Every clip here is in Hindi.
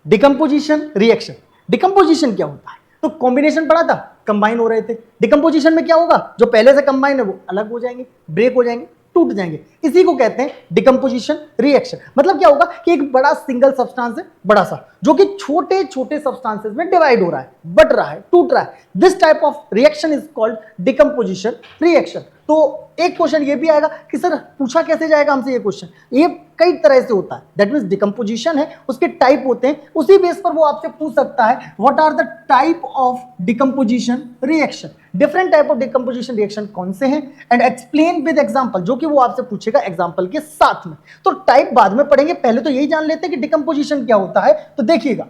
Decomposition reaction. डिकम्पोजिशन क्या होता है? तो कॉम्बिनेशन पढ़ा था, कंबाइन हो रहे थे। डिकम्पोजिशन में क्या होगा, जो पहले से कंबाइन है वो अलग हो जाएंगे, ब्रेक हो जाएंगे, टूट जाएंगे। इसी को कहते हैं डिकम्पोजिशन रिएक्शन। मतलब क्या होगा कि एक बड़ा सिंगल सब्सटेंस है, बड़ा सा, जो कि छोटे छोटे सब्सटेंसेस में डिवाइड हो रहा है, बट रहा है, टूट रहा है। This type of reaction is called decomposition reaction. तो एक क्वेश्चन ये भी आएगा कि सर पूछा कैसे जाएगा हमसे ये क्वेश्चन? ये कई तरह से होता है। दैट मीन्स डिकम्पोजिशन है, उसके टाइप होते हैं, उसी बेस पर वो आपसे पूछ सकता है what are the type of decomposition reaction. Different type of decomposition reaction कौन से हैं एंड एक्सप्लेन विद एग्जांपल, जो कि वो आपसे पूछेगा एग्जांपल के साथ में। तो टाइप बाद में पढ़ेंगे, पहले तो यही जान लेते हैं कि डिकम्पोजिशन क्या होता है। तो देखिएगा,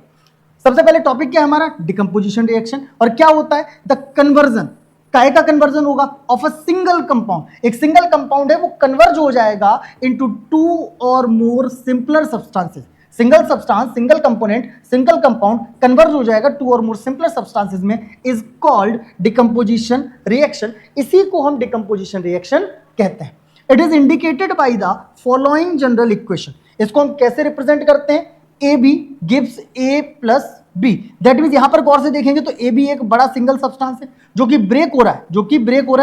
सबसे पहले टॉपिक क्या है हमारा, डिकम्पोजिशन रिएक्शन। और क्या होता है, द कन्वर्जन। काय का कन्वर्जन होगा? Of a single compound. एक सिंगल कंपाउंड है, वो कन्वर्ज हो जाएगा into two or more simpler substances. Single substance, single component, single compound converge हो जाएगा two or more simpler substances में, इज कॉल्ड डिकम्पोजिशन रिएक्शन। इसी को हम डिकम्पोजिशन रिएक्शन कहते हैं। It is indicated by the following general equation. इसको हम कैसे रिप्रेजेंट करते हैं? A B gives A plus B. That means यहां पर गौर से देखेंगे तो ए बी एक बड़ा सिंगल सब्सटेंस है जो कि ब्रेक हो रहा है,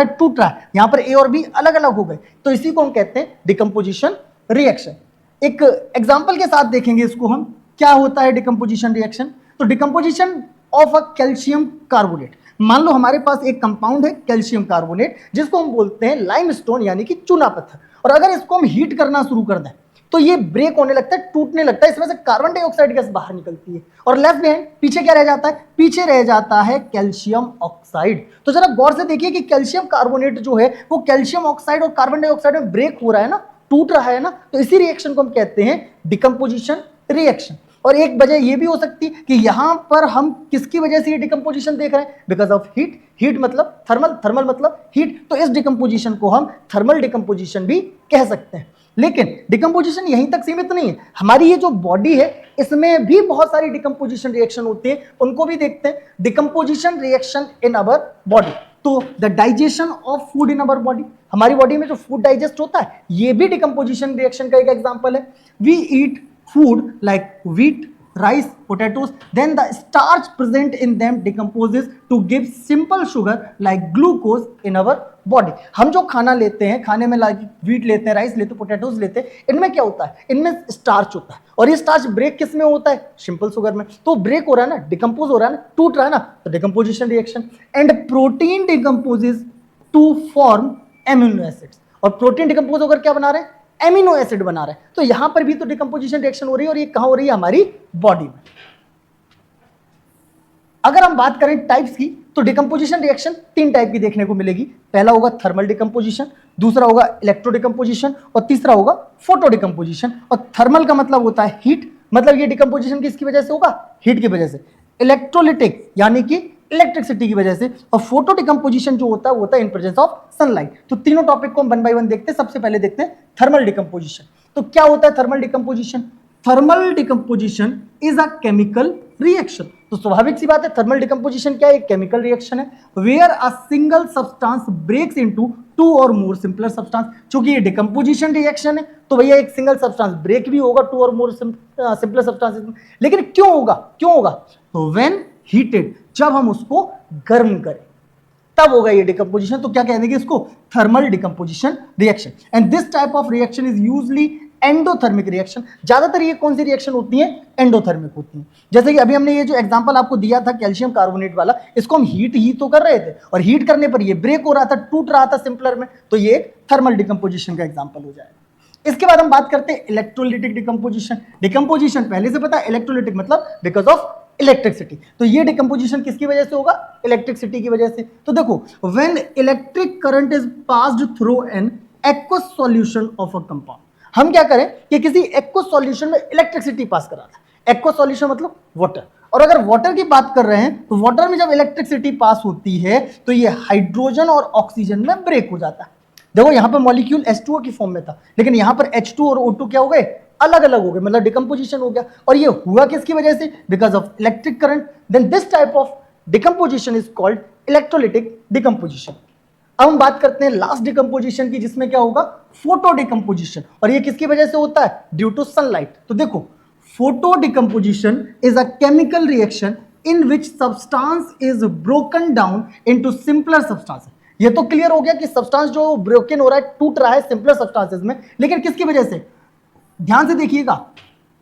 टूट रहा है। यहां पर ए और बी अलग अलग हो गए, तो इसी को हम कहते हैं डिकम्पोजिशन रिएक्शन। एक एग्जांपल के साथ देखेंगे इसको हम, क्या होता है डिकम्पोजिशन रिएक्शन। तो decomposition of a calcium carbonate. मान लो हमारे पास एक कंपाउंड है कैल्शियम कार्बोनेट, जिसको हम बोलते हैं लाइमस्टोन यानी कि चूना पत्थर। और अगर इसको हम हीट करना शुरू कर दें तो ये ब्रेक होने लगता है, टूटने लगता है, इसमें से कार्बन डाइऑक्साइड गैस बाहर निकलती है और लेफ्ट बिहाइंड पीछे क्या रह जाता है? पीछे रह जाता है कैल्शियम ऑक्साइड। तो जरा गौर से देखिए कि कैल्शियम कार्बोनेट जो है वो कैल्शियम ऑक्साइड और कार्बन डाइऑक्साइड में ब्रेक हो रहा है ना, टूट रहा है ना। तो इसी रिएक्शन को हम कहते हैं डिकम्पोजिशन रिएक्शन। और एक वजह ये भी हो सकती है कि यहां पर हम किसकी वजह से ये डिकम्पोजिशन देख रहे हैं? Because of heat. हीट मतलब थर्मल, थर्मल मतलब हीट। तो इस डिकम्पोजिशन को हम थर्मल डिकम्पोजिशन भी कह सकते हैं। लेकिन डिकम्पोजिशन यहीं तक सीमित नहीं है, हमारी ये जो बॉडी है इसमें भी बहुत सारी डिकम्पोजिशन रिएक्शन होती है, उनको भी देखते हैं। Decomposition reaction in our body. तो the digestion of food in our body, हमारी बॉडी में जो फूड डाइजेस्ट होता है ये भी डिकम्पोजिशन रिएक्शन का एक एग्जांपल है। We eat food like wheat, rice, potatoes, then the starch present in them decomposes to give simple sugar like glucose in our body। हम जो खाना लेते हैं, खाने में लाइक व्हीट लेते हैं, राइस लेते हैं, पोटैटोज लेते हैं, इनमें क्या होता है? इनमें स्टार्च होता है। और ये स्टार्च ब्रेक किस में होता है? सिंपल शुगर में। तो ब्रेक हो रहा है ना, डिकम्पोज हो रहा है ना, टूट रहा है ना, तो decomposition reaction. And protein decomposes to form amino acids. और प्रोटीन डिकम्पोज होकर क्या बना रहे हैं? एमिनो एसिड बना रहे हैं। तो यहां पर भी तो डिकम्पोजिशन रिएक्शन हो रही है, और ये कहां हो रही है? हमारी बॉडी में। अगर हम बात करें टाइप्स की, तो डिकम्पोजिशन रिएक्शन तीन टाइप की देखने को मिलेगी। पहला होगा थर्मल डिकम्पोजिशन, दूसरा होगा इलेक्ट्रो डिकम्पोजिशन, और तीसरा होगा फोटो डिकम्पोजिशन। और थर्मल का मतलब होता है हीट, मतलब ये डिकम्पोजिशन किसकी वजह से होगा? हीट की वजह से। इलेक्ट्रोलिटिक यानी कि इलेक्ट्रिसिटी की वजह से। और फोटो डिकम्पोजिशन जो होता है वो होता है इन प्रेजेंस ऑफ सनलाइट। तो तीनों टॉपिक को हम वन बाय वन देखते हैं। सबसे पहले देखते हैं थर्मल डिकम्पोजिशन। तो क्या होता है thermal decomposition? Thermal decomposition is a chemical reaction. तो स्वाभाविक सी बात है, थर्मल डिकम्पोजिशन क्या है? एक केमिकल रिएक्शन है where a single substance breaks into two or more simpler substance. क्योंकि ये डिकम्पोजिशन रिएक्शन है तो भैया एक सिंगल सब्सटेंस ब्रेक भी होगा to or more simpler substances में। लेकिन क्यों होगा? तो व्हेन हीटेड, जब हम उसको गर्म करें तब होगा ये डिकम्पोजिशन। तो क्या कह देंगे इसको? Thermal decomposition reaction. And this type of reaction is usually endothermic reaction. ज्यादातर ये कौन सी रिएक्शन होती है? एंडोथर्मिक होती है। जैसे कि अभी हमने ये जो एग्जांपल आपको दिया था कैल्शियम कार्बोनेट वाला, इसको हम हीट ही तो कर रहे थे, और हीट करने पर ये ब्रेक हो रहा था, टूट रहा था सिंपलर में, तो ये एक थर्मल डिकम्पोजिशन का एग्जांपल हो जाएगा। इसके बाद हम बात करते हैं इलेक्ट्रोलिटिक डिकम्पोजिशन। डिकम्पोजिशन पहले से पता है, इलेक्ट्रोलिटिक मतलब बिकॉज ऑफ इलेक्ट्रिसिटी। तो ये डिकम्पोजिशन किसकी वजह से होगा? इलेक्ट्रिसिटी की वजह से। तो देखो, when electric current is passed through an aqueous solution of a compound. हम क्या करें कि किसी एक्वस सॉल्यूशन में इलेक्ट्रिसिटी पास करा था। एक्वस सॉल्यूशन मतलब वाटर। और अगर वाटर की बात कर रहे हैं तो वाटर में जब इलेक्ट्रिसिटी पास होती है तो ये हाइड्रोजन और ऑक्सीजन में ब्रेक हो जाता है। देखो यहां पर मॉलिक्यूल H2O की फॉर्म में था, लेकिन यहां पर H2 और O2 क्या हो गए? अलग अलग हो गए, मतलब डिकम्पोजिशन हो गया। और ये हुआ किसकी वजह से? Because of electric current. Then this type of decomposition is called electrolytic decomposition. अब हम बात करते हैं लास्ट डिकम्पोजिशन की, जिसमें क्या होगा? Photo decomposition. और ये किसकी वजह से होता है? Due to sunlight. तो देखो, photo decomposition is a chemical reaction in which substance is broken down into simpler substance. ये तो क्लियर हो गया कि सब्सटेंस जो ब्रोकन हो रहा है, टूट रहा है सिंपलर सब्सटेंसेस में, लेकिन किसकी वजह से? ध्यान से देखिएगा,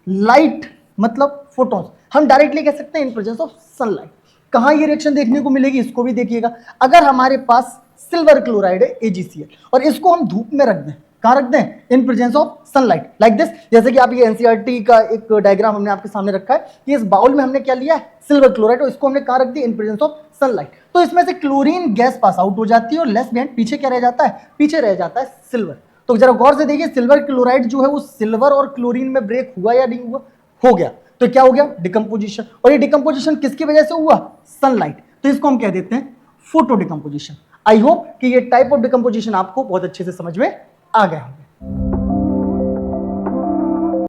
लाइट मतलब फोटॉन्स, हम डायरेक्टली कह सकते हैं इन प्रेजेंस ऑफ सनलाइट। कहां ये रिएक्शन देखने को मिलेगी, इसको भी देखिएगा। अगर हमारे पास सिल्वर क्लोराइड है AgCl और इसको हम धूप में रख दें, कहां रख दें? In presence of sunlight, like this. जैसे कि आप ये एनसीईआरटी का एक डायग्राम हमने आपके सामने रखा है कि इस बाउल में हमने क्या लिया है? सिल्वर क्लोराइड, और इसको हमने कहां रख दिया? In presence of sunlight. तो इसमें से क्लोरीन गैस पास आउट हो जाती है और लेस बिहाइंड पीछे क्या रह जाता है? पीछे रह जाता है सिल्वर। तो जरा गौर से देखिए, सिल्वर क्लोराइड जो है वो सिल्वर और क्लोरीन में ब्रेक हुआ या नहीं हुआ? हो गया। तो क्या हो गया? डिकम्पोजिशन। और ये डिकम्पोजिशन किसकी वजह से हुआ? सनलाइट। तो इसको हम कह देते हैं फोटो डिकम्पोजिशन। आई होप कि ये टाइप ऑफ डिकम्पोजिशन आपको बहुत अच्छे से समझ में आ गया।